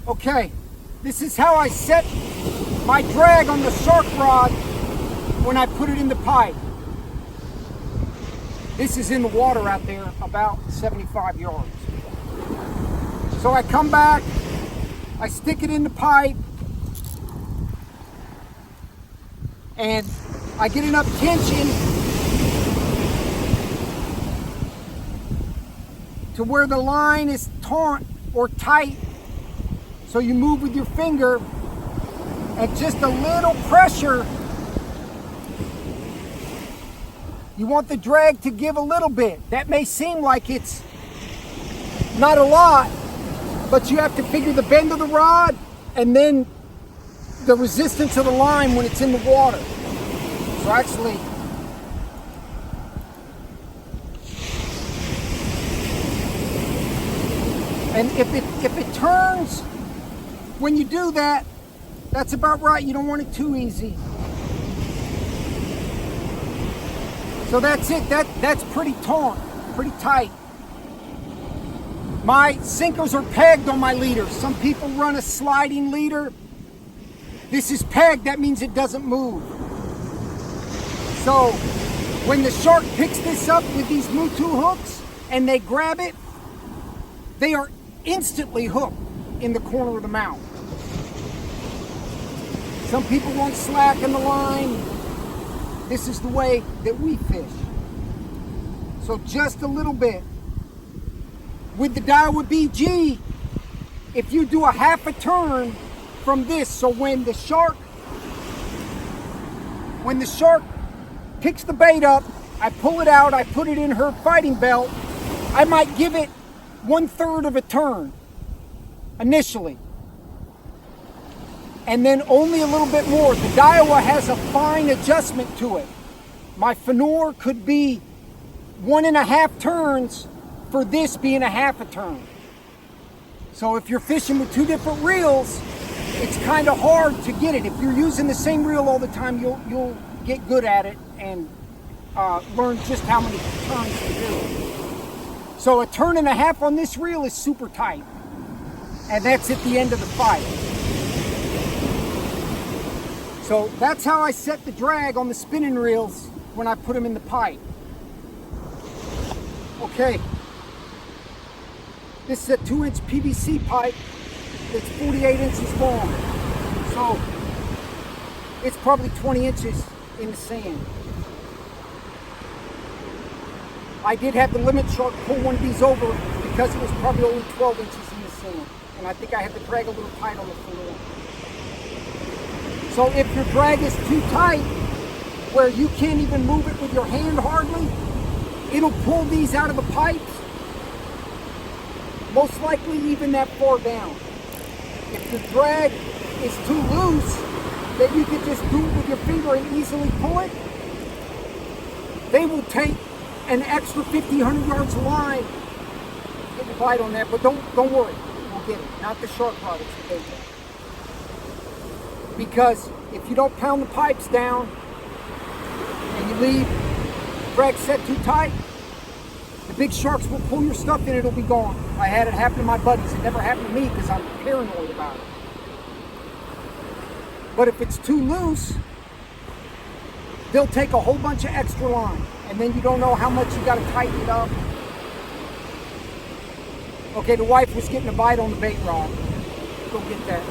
Okay, this is how I set my drag on the shark rod when I put it in the pipe. This is in the water out there, about 75 yards. So I come back, I stick it in the pipe, and I get enough tension to where the line is taut or tight. So you move with your finger, and just a little pressure. You want the drag to give a little bit. That may seem like it's not a lot, but you have to figure the bend of the rod and then the resistance of the line when it's in the water. So actually, and if it turns when you do that, that's about right. You don't want it too easy. So that's it. That's pretty taut, pretty tight. My sinkers are pegged on my leader. Some people run a sliding leader. This is pegged. That means it doesn't move. So when the shark picks this up with these Mutu hooks and they grab it, they are instantly hooked in the corner of the mouth. Some people want slack in the line. This is the way that we fish. So just a little bit. With the Daiwa BG, if you do a half a turn from this, so when the shark picks the bait up, I pull it out, I put it in her fighting belt, I might give it 1/3 of a turn initially. And then only a little bit more. The Daiwa has a fine adjustment to it. My Fenor could be 1.5 turns for this being a half a turn. So if you're fishing with two different reels, it's kind of hard to get it. If you're using the same reel all the time, you'll get good at it and learn just how many turns to do. So 1.5 turns on this reel is super tight. And that's at the end of the fight. So that's how I set the drag on the spinning reels when I put them in the pipe. Okay. This is a 2-inch PVC pipe that's 48 inches long. So it's probably 20 inches in the sand. I did have the limit shark pull one of these over because it was probably only 12 inches in the sand. And I think I had to drag a little tight on the floor. So if your drag is too tight, where you can't even move it with your hand hardly, it'll pull these out of the pipes, most likely even that far down. If the drag is too loose, that you can just do it with your finger and easily pull it, they will take an extra 50, 100 yards of line. Get a bite on that, but don't worry, we'll get it. Not the shark rod, it's the bait. Because if you don't pound the pipes down and you leave the drag set too tight, the big sharks will pull your stuff and it'll be gone. I had it happen to my buddies. It never happened to me because I'm paranoid about it. But if it's too loose, they'll take a whole bunch of extra line, and then you don't know how much you got to tighten it up. Okay, the wife was getting a bite on the bait rod. Go get that.